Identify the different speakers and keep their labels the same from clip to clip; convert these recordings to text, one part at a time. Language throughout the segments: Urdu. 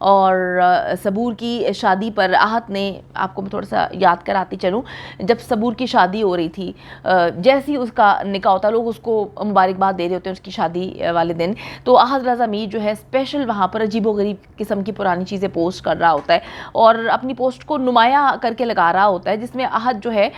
Speaker 1: اور صبور کی شادی پر احد نے, آپ کو میں تھوڑا سا یاد کراتی چلوں, جب صبور کی شادی ہو رہی تھی, جیسی اس کا نکاح ہوتا ہے لوگ اس کو مبارکباد دے رہے ہوتے ہیں اس کی شادی والے دن, تو احد رضا میر جو ہے اسپیشل وہاں پر عجیب و غریب قسم کی پرانی چیزیں پوسٹ کر رہا ہوتا ہے اور اپنی پوسٹ کو نمایاں کر کے لگا رہا ہوتا ہے, جس میں احد جو ہے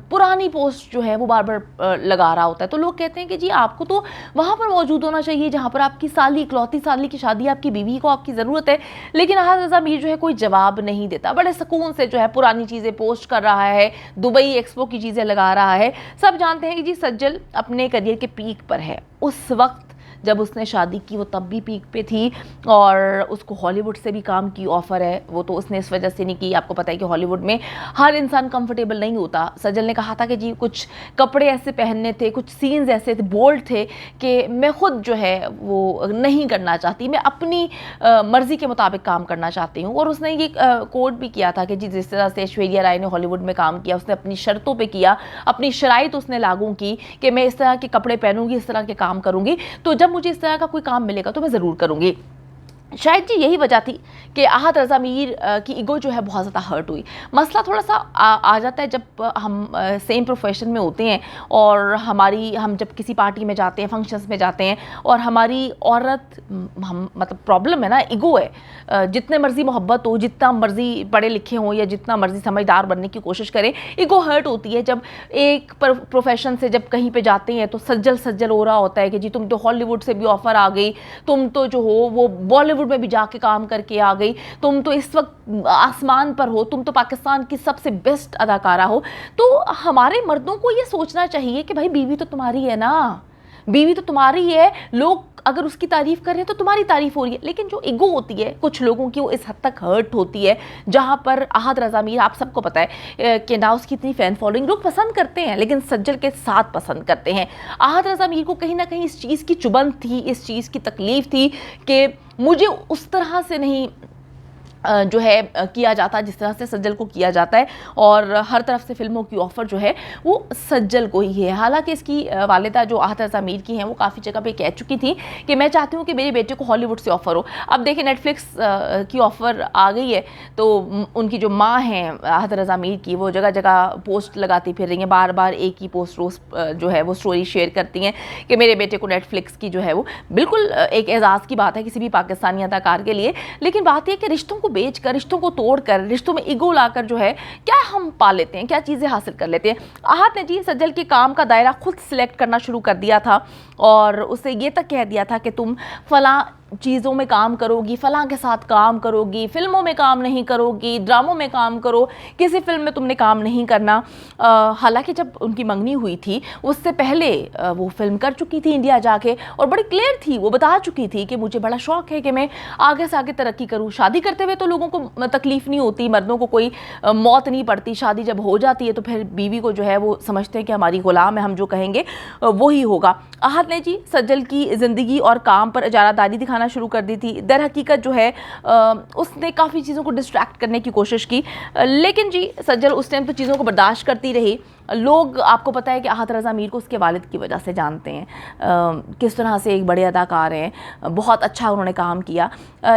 Speaker 1: پرانی پوسٹ جو ہے وہ بار بار لگا رہا ہوتا ہے. تو لوگ کہتے ہیں کہ جی آپ کو تو وہاں پر موجود ہونا چاہیے جہاں پر آپ کی سالی, اکلوتی سالی کی شادی, آپ کی بیوی کو آپ کی ضرورت ہے, لیکن احد رضا میر جو ہے کوئی جواب نہیں دیتا, بڑے سکون سے جو ہے پرانی چیزیں پوسٹ کر رہا ہے, دبئی ایکسپو کی چیزیں لگا رہا ہے. سب جانتے ہیں کہ جی سجل اپنے کریئر کے پیک پر ہے. اس وقت جب اس نے شادی کی وہ تب بھی پیک پہ تھی اور اس کو ہالی ووڈ سے بھی کام کی آفر ہے. وہ تو اس نے اس وجہ سے نہیں کی, آپ کو پتہ ہے کہ ہالی ووڈ میں ہر انسان کمفرٹیبل نہیں ہوتا. سجل نے کہا تھا کہ جی کچھ کپڑے ایسے پہننے تھے, کچھ سینز ایسے تھے, بولڈ تھے کہ میں خود جو ہے وہ نہیں کرنا چاہتی, میں اپنی مرضی کے مطابق کام کرنا چاہتی ہوں. اور اس نے یہ کوٹ بھی کیا تھا کہ جی جس طرح سے ایشوریہ رائے نے ہالی ووڈ میں کام کیا, اس نے اپنی شرطوں پہ کیا, اپنی شرائط اس نے لاگو کی کہ میں اس طرح کے کپڑے پہنوں گی, اس طرح کے کام کروں گی, تو جب مجھے اس طرح کا کوئی کام ملے گا تو میں ضرور کروں گی. شاید جی یہی وجہ تھی کہ احد رضا میر کی ایگو جو ہے بہت زیادہ ہرٹ ہوئی. مسئلہ تھوڑا سا آ جاتا ہے جب ہم سیم پروفیشن میں ہوتے ہیں اور ہم جب کسی پارٹی میں جاتے ہیں, فنکشنز میں جاتے ہیں اور ہماری عورت, مطلب پرابلم ہے نا, ایگو ہے. جتنے مرضی محبت ہو, جتنا مرضی پڑھے لکھے ہوں یا جتنا مرضی سمجھدار بننے کی کوشش کریں, ایگو ہرٹ ہوتی ہے. جب ایک پروفیشن سے جب کہیں پہ جاتے ہیں تو سجل ہو رہا ہوتا ہے کہ جی تم تو ہالی ووڈ سے بھی آفر آ گئی, تم تو جو ہو وہ بالی ووڈ میں بھی جا کے کام کر کے آ گئی, تم تو اس وقت آسمان پر ہو, تم تو پاکستان کی سب سے بیسٹ اداکارہ ہو. تو ہمارے مردوں کو یہ سوچنا چاہیے کہ بھائی بیوی تو تمہاری ہے نا, بیوی تو تمہاری ہے, لوگ اگر اس کی تعریف کر رہے ہیں تو تمہاری تعریف ہو رہی ہے. لیکن جو ایگو ہوتی ہے کچھ لوگوں کی وہ اس حد تک ہرٹ ہوتی ہے, جہاں پر احد رضا میر, آپ سب کو پتہ ہے کہ نہ اس کی اتنی فین فالوئنگ, لوگ پسند کرتے ہیں لیکن سجل کے ساتھ پسند کرتے ہیں. احد رضا میر کو کہیں نہ کہیں اس چیز کی چبھن تھی, اس چیز کی تکلیف تھی کہ مجھے اس طرح سے نہیں جو ہے کیا جاتا جس طرح سے سجل کو کیا جاتا ہے, اور ہر طرف سے فلموں کی آفر جو ہے وہ سجل کو ہی ہے. حالانکہ اس کی والدہ جو احد رضا میر کی ہیں وہ کافی جگہ پہ کہہ چکی تھی کہ میں چاہتی ہوں کہ میرے بیٹے کو ہالی ووڈ سے آفر ہو. اب دیکھیں نیٹ فلکس کی آفر آ گئی ہے تو ان کی جو ماں ہیں احد رضا میر کی, وہ جگہ جگہ پوسٹ لگاتی پھر رہی ہیں, بار بار ایک ہی پوسٹ روز جو ہے وہ سٹوری شیئر کرتی ہیں کہ میرے بیٹے کو نیٹ فلکس کی جو ہے وہ بالکل ایک اعزاز کی بات ہے کسی بھی پاکستانی اداکار کے لیے. لیکن بات یہ کہ رشتوں کو بیچ کر, رشتوں کو توڑ کر, رشتوں میں ایگو لا کر جو ہے کیا ہم پا لیتے ہیں, کیا چیزیں حاصل کر لیتے ہیں. احد نے جی سجل کے کام کا دائرہ خود سلیکٹ کرنا شروع کر دیا تھا اور اسے یہ تک کہہ دیا تھا کہ تم فلاں چیزوں میں کام کرو گی, فلاں کے ساتھ کام کرو گی, فلموں میں کام نہیں کرو گی, ڈراموں میں کام کرو, کسی فلم میں تم نے کام نہیں کرنا. حالانکہ جب ان کی منگنی ہوئی تھی اس سے پہلے وہ فلم کر چکی تھی انڈیا جا کے, اور بڑی کلیئر تھی, وہ بتا چکی تھی کہ مجھے بڑا شوق ہے کہ میں آگے سے آگے ترقی کروں. شادی کرتے ہوئے تو لوگوں کو تکلیف نہیں ہوتی, مردوں کو کوئی موت نہیں پڑتی, شادی جب ہو جاتی ہے تو پھر بیوی کو جو ہے وہ سمجھتے ہیں کہ ہماری غلام ہے, ہم جو کہیں گے وہی ہوگا. احد نے جی سجل کی زندگی اور کام پر اجارہ داری دکھانا شروع کر دی تھی. در حقیقت جو ہے اس نے کافی چیزوں کو ڈسٹریکٹ کرنے کی کوشش کی, لیکن جی سجل اس ٹائم تو چیزوں کو برداشت کرتی رہی. لوگ, آپ کو پتہ ہے کہ احد رضا میر کو اس کے والد کی وجہ سے جانتے ہیں, کس طرح سے ایک بڑے اداکار ہیں, بہت اچھا انہوں نے کام کیا,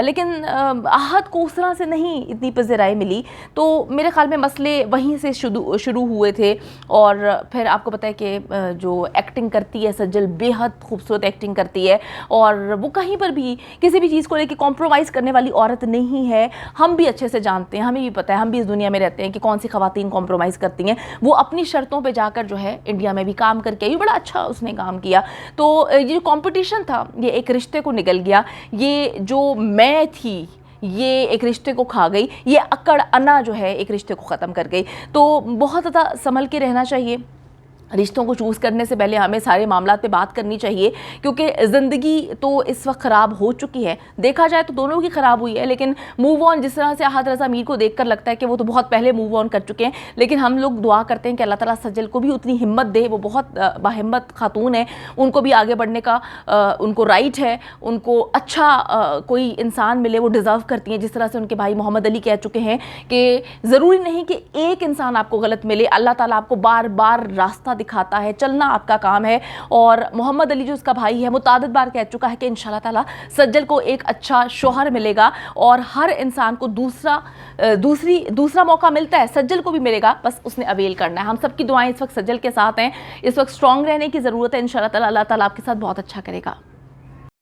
Speaker 1: لیکن احد کو اس طرح سے نہیں اتنی پذیرائی ملی. تو میرے خیال میں مسئلے وہیں سے شروع ہوئے تھے. اور پھر آپ کو پتہ ہے کہ جو ایکٹنگ کرتی ہے سجل, بے حد خوبصورت ایکٹنگ کرتی ہے, اور وہ کہیں پر بھی کسی بھی چیز کو لے کے کمپرومائز کرنے والی عورت نہیں ہے. ہم بھی اچھے سے جانتے ہیں, ہمیں بھی پتہ ہے, ہم بھی اس دنیا میں رہتے ہیں کہ کون سی خواتین کمپرومائز کرتی ہیں. وہ اپنی شرطوں پہ جا کر جو ہے انڈیا میں بھی کام کر کے آئی, بڑا اچھا اس نے کام کیا. تو یہ جو کمپٹیشن تھا یہ ایک رشتے کو نگل گیا, یہ جو میں تھی یہ ایک رشتے کو کھا گئی, یہ اکڑ انا جو ہے ایک رشتے کو ختم کر گئی. تو بہت زیادہ سنبھل کے رہنا چاہیے. رشتوں کو چوز کرنے سے پہلے ہمیں سارے معاملات پہ بات کرنی چاہیے, کیونکہ زندگی تو اس وقت خراب ہو چکی ہے. دیکھا جائے تو دونوں کی خراب ہوئی ہے, لیکن موو آن جس طرح سے احد رضا میر کو دیکھ کر لگتا ہے کہ وہ تو بہت پہلے موو آن کر چکے ہیں, لیکن ہم لوگ دعا کرتے ہیں کہ اللہ تعالیٰ سجل کو بھی اتنی ہمت دے. وہ بہت باہمت خاتون ہے, ان کو بھی آگے بڑھنے کا ان کو رائٹ ہے, ان کو اچھا کوئی انسان ملے, وہ ڈیزرو کرتی ہیں. جس طرح سے ان کے بھائی محمد علی کہہ چکے ہیں کہ ضروری نہیں کہ ایک انسان آپ کو غلط ملے, اللہ تعالیٰ آپ کو بار بار راستہ دکھاتا ہے، چلنا آپ کا کام ہے. اور محمد علی جو اس کا بھائی ہے متعدد بار کہہ چکا ہے کہ انشاءاللہ تعالیٰ سجل کو ایک اچھا شوہر ملے گا، اور ہر انسان کو دوسرا موقع ملتا ہے، سجل کو بھی ملے گا، بس اس نے اویل کرنا ہے. ہم سب کی دعائیں اس وقت سجل کے ساتھ ہیں، اس وقت اسٹرانگ رہنے کی ضرورت ہے. انشاءاللہ تعالیٰ اللہ تعالیٰ آپ کے ساتھ بہت اچھا کرے گا.